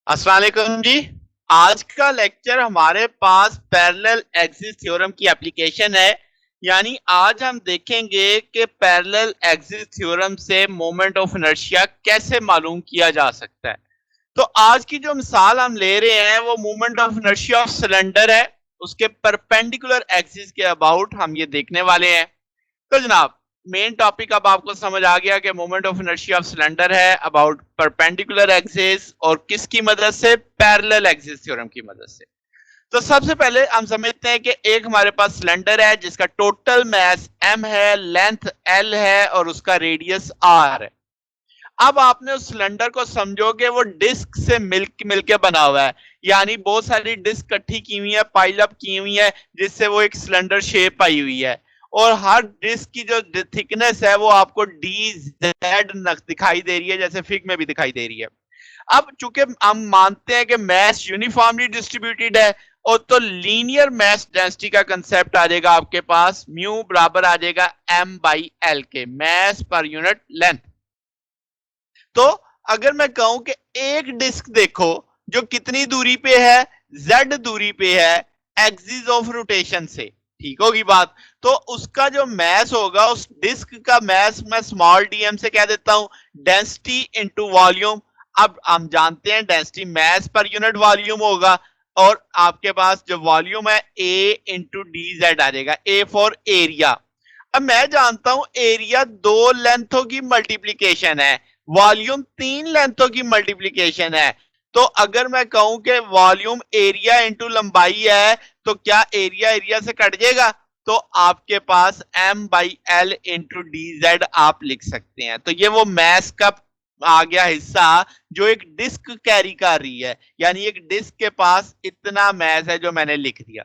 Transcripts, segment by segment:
अस्सलाम वालेकुम जी। आज का लेक्चर हमारे पास पैरेलल एक्सिस थ्योरम की एप्लीकेशन है। यानी आज हम देखेंगे कि पैरेलल एक्सिस थ्योरम से मोमेंट ऑफ इनर्शिया कैसे मालूम किया जा सकता है। तो आज की जो मिसाल हम ले रहे हैं वो moment of inertia of cylinder है। उसके परपेंडिकुलर एक्सिस के अबाउट हम ये देखने वाले हैं। तो जनाब, मेन टॉपिक अब आपको समझ आ गया कि moment of inertia of cylinder है अबाउट परपेंडिकुलर एक्सिस और किसकी मदद से, पैरेलल एक्सिस थ्योरम की मदद से। तो सबसे पहले हम समझते हैं कि एक हमारे पास सिलेंडर है जिसका टोटल मास m है, लेंथ l है और उसका रेडियस r है। अब आपने उस सिलेंडर को समझोगे वो डिस्क से मिलके बना हुआ है। यानी बहुत सारी डिस्क इकट्ठी की हुई है, पाइल अप की हुई है, जिससे वो एक सिलेंडर शेप आई हुई है। और हर डिस्क की जो थिकनेस है वो आपको डी जेड दिखाई दे रही है, जैसे फिग में भी दिखाई दे रही है। अब चूंकि हम मानते हैं कि मैस यूनिफॉर्मली डिस्ट्रीब्यूटेड है और तो लीनियर मैस डेंसिटी का कंसेप्ट आ जाएगा आपके पास, म्यू बराबर आ जाएगा m बाई एल के, मैस पर यूनिट लेंथ। तो अगर मैं कहूं कि एक डिस्क देखो जो कितनी दूरी पे है, z दूरी पे है एक्सिस ऑफ रोटेशन से, ठीक होगी बात। तो उसका जो मैस होगा, उस डिस्क का मैस मैं स्मॉल डीएम से कह देता हूं, डेंसिटी इनटू वॉल्यूम। अब हम जानते हैं density mass per unit volume होगा और आपके पास जो वॉल्यूम है a इंटू डी जेड आ जाएगा, a फॉर एरिया। अब मैं जानता हूं एरिया दो लेंथों की मल्टीप्लीकेशन है, वॉल्यूम तीन लेंथों की मल्टीप्लीकेशन है। तो अगर मैं कहूं कि वॉल्यूम एरिया इंटू लंबाई है तो क्या एरिया एरिया से कट जाएगा? तो आपके पास m by L into D Z आप लिख सकते हैं। तो ये वो मैस का आ गया हिस्सा जो एक डिस्क कैरी कर रही है। यानी एक डिस्क के पास इतना मैस है जो मैंने लिख दिया।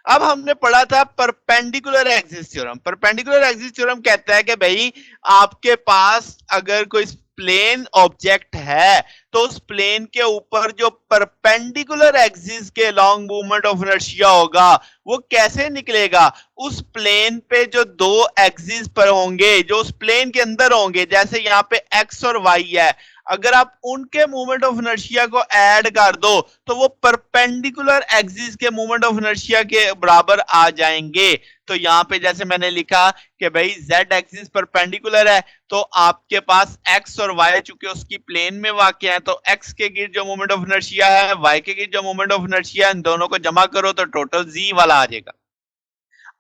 अब हमने पढ़ा था perpendicular axis theorem. Perpendicular axis theorem कहता है कि भाई आपके पास अगर कोई प्लेन ऑब्जेक्ट है तो उस प्लेन के ऊपर जो परपेंडिकुलर एक्सिस के लॉन्ग मूवमेंट ऑफ इनर्शिया होगा वो कैसे निकलेगा। उस प्लेन पे जो दो एक्सिस पर होंगे जो उस प्लेन के अंदर होंगे, जैसे यहाँ पे एक्स और वाई है, अगर आप उनके मूवमेंट ऑफ इनर्शिया को ऐड कर दो तो वो परपेंडिकुलर एक्सिस के मूवमेंट ऑफ इनर्शिया के बराबर आ जाएंगे। तो यहां पे जैसे मैंने लिखा कि भाई z एक्सिस परपेंडिकुलर है तो आपके पास x और y चूंकि उसकी प्लेन में वाक़ है तो x के गिर्द जो मोमेंट ऑफ इनर्शिया है, y के गिर्द जो मोमेंट ऑफ इनर्शिया है, इन दोनों को जमा करो तो टोटल z वाला आ जाएगा।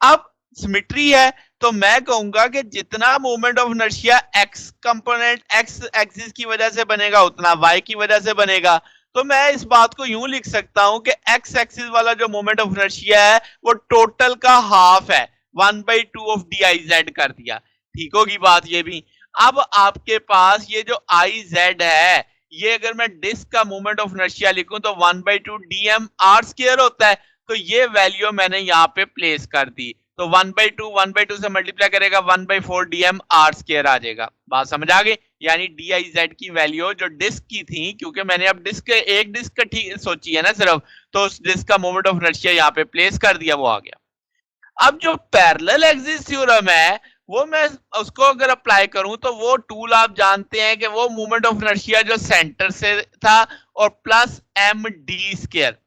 अब सिमेट्री है तो मैं कहूंगा कि जितना moment of inertia x component x axis की वजह से बनेगा उतना वाई की वजह से बनेगा। तो मैं इस बात को यूं लिख सकता हूं कि एक्स एक्सिस वाला जो मोमेंट ऑफ इनर्शिया है वो टोटल का हाफ है, 1/2 ऑफ डी आई जेड कर दिया। ठीक होगी बात ये भी। अब आपके पास ये जो आई जेड है, ये अगर मैं डिस्क का मोमेंट ऑफ इनर्शिया लिखूं तो 1/2 डी एम आर स्क्वायर होता है। तो ये वैल्यू मैंने यहाँ पे प्लेस कर दी। तो 1/2 से मल्टीप्लाई करेगा 1/4 डीएम आर स्क्वायर आ जाएगा। बात समझ आ गई? यानी डी आई जेड की वैल्यू जो डिस्क की थी, क्योंकि मैंने अब डिस्क एक डिस्क का ठीक सोची है ना सिर्फ, तो उस डिस्क का मोमेंट ऑफ इनर्शिया यहाँ पे प्लेस कर दिया, वो आ गया। अब जो पैरेलल एक्सिस थ्योरम है वो मैं उसको अगर अप्लाई करूं तो वो टूल आप जानते हैं कि वो मोमेंट ऑफ इनर्शिया जो सेंटर से था और plus M D square,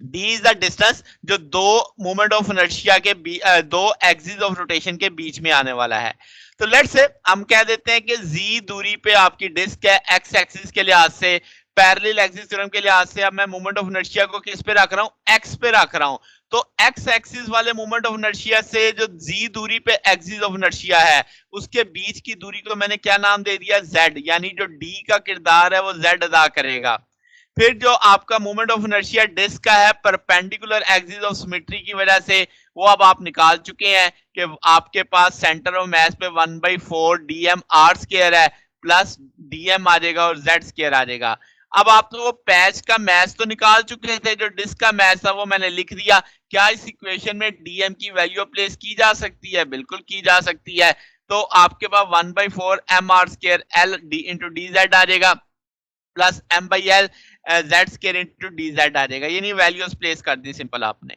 d is the distance जो दो मोमेंट ऑफ इनर्शिया के दो एक्सिस ऑफ रोटेशन के बीच में आने वाला है। तो लेट्स से हम कह देते हैं कि z दूरी पे आपकी डिस्क है, x एक्सिस के लिहाज से, पैरेलल एक्सिस थ्योरम के लिहाज से। अब मैं मोमेंट ऑफ इनर्शिया को किस पे रख रहा हूं? x पे रख रहा हूं। तो x एक्सिस वाले मोमेंट ऑफ इनर्शिया से जो z दूरी पे एक्सिस ऑफ इनर्शिया है उसके बीच की दूरी को मैंने क्या नाम दे दिया? z। यानी जो d का किरदार है वो z अदा करेगा। फिर जो आपका मोमेंट ऑफ इनर्शिया डिस्क का है परपेंडिकुलर एक्सिस ऑफ सिमेट्री की वजह से, वो अब आप निकाल चुके हैं कि आपके पास सेंटर ऑफ मास पे 1/4 डीएम आर स्क्वायर है प्लस डीएम आ जाएगा और जेड स्क्वायर आ जाएगा। अब आप तो वो पैच का मैच तो निकाल चुके थे, जो डिस्क का मैच था वो मैंने लिख दिया। क्या इस इक्वेशन में डीएम की वैल्यू प्लेस की जा सकती है? बिल्कुल की जा सकती है। तो आपके पास 1/4 M R square L D into D Z आ जाएगा plus M by L Z square into D Z आ जाएगा। यानी वैल्यूज प्लेस कर दी सिंपल आपने।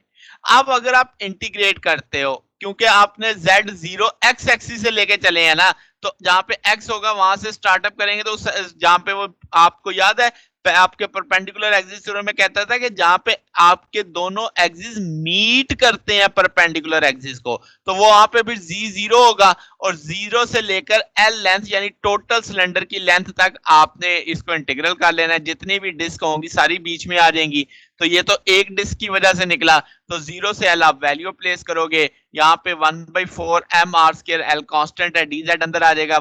अब अगर आप इंटीग्रेट करते हो, क्योंकि आपने z जीरो एक्स एक्सिस से लेके चले हैं ना, तो जहां पे x होगा वहां से स्टार्टअप करेंगे तो जहां पे वो आपको याद है आपके परपेंडिकुलर एक्सिस थ्योरम में कहता था कि जहां पे आपके दोनों एक्सिस मीट करते हैं परपेंडिकुलर एक्सिस को, तो वो वहां पे फिर जी जीरो होगा और जीरो से लेकर एल लेंथ यानी टोटल सिलेंडर की लेंथ तक आपने इसको इंटीग्रल कर लेना है। जितनी भी डिस्क होंगी सारी बीच में आ जाएंगी। तो ये तो एक डिस्क की वजह से निकला, तो जीरो से एल आप वैल्यू प्लेस करोगे, यहाँ पे 1/4 M R square, L constant है, डी जेड अंदर आ जाएगा,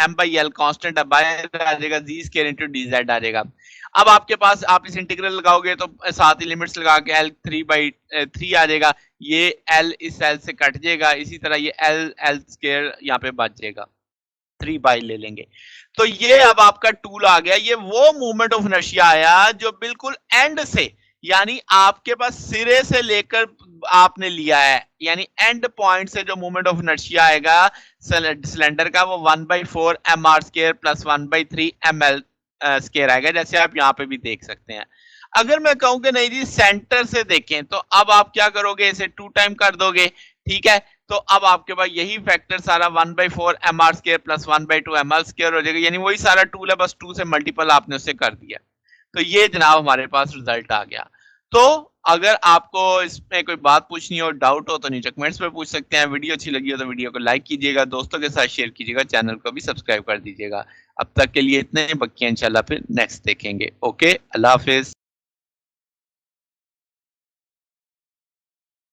एम बाई एल कांस्टेंट है, बाहर आ जाएगा, जी स्केयर इंटू डी जेड आ जाएगा। अब आपके पास आप इस इंटीग्रल लगाओगे तो साथ ही लिमिट्स लगा के एल 3/3 आ जाएगा, ये एल इस एल से कट जाएगा, इसी तरह ये एल एल स्केयर यहाँ पे बच जाएगा, 3 ले लेंगे। तो ये अब आपका टूल आ गया, ये वो मूवमेंट ऑफ इनर्शिया आया जो बिल्कुल एंड से, यानी आपके पास सिरे से लेकर आपने लिया है, यानी एंड पॉइंट से जो मूवमेंट ऑफ इनर्शिया आएगा सिलेंडर का, वो 1/4 M R square plus 1/3 M L square आएगा, जैसे आप यहाँ पे भी देख सकते हैं। अगर मैं कहूं कि नहीं जी सेंटर से देखें, तो अब आप क्या करोगे, इसे 2 टाइम कर दोगे, ठीक है। तो अब आपके पास यही फैक्टर सारा 1/4 M R square plus 1/2 M L square हो जाएगा, यानी वही सारा टूल है, बस 2 से मल्टीपल आपने उससे कर दिया। तो ये जनाब हमारे पास रिजल्ट आ गया। तो अगर आपको इसमें कोई बात पूछनी हो, डाउट हो, तो नीचे कमेंट्स में पूछ सकते हैं। वीडियो अच्छी लगी हो तो वीडियो को लाइक कीजिएगा, दोस्तों के साथ शेयर कीजिएगा, चैनल को भी सब्सक्राइब कर दीजिएगा। अब तक के लिए इतने, बाकी इंशाल्लाह फिर नेक्स्ट देखेंगे। ओके, अल्लाह हाफिज।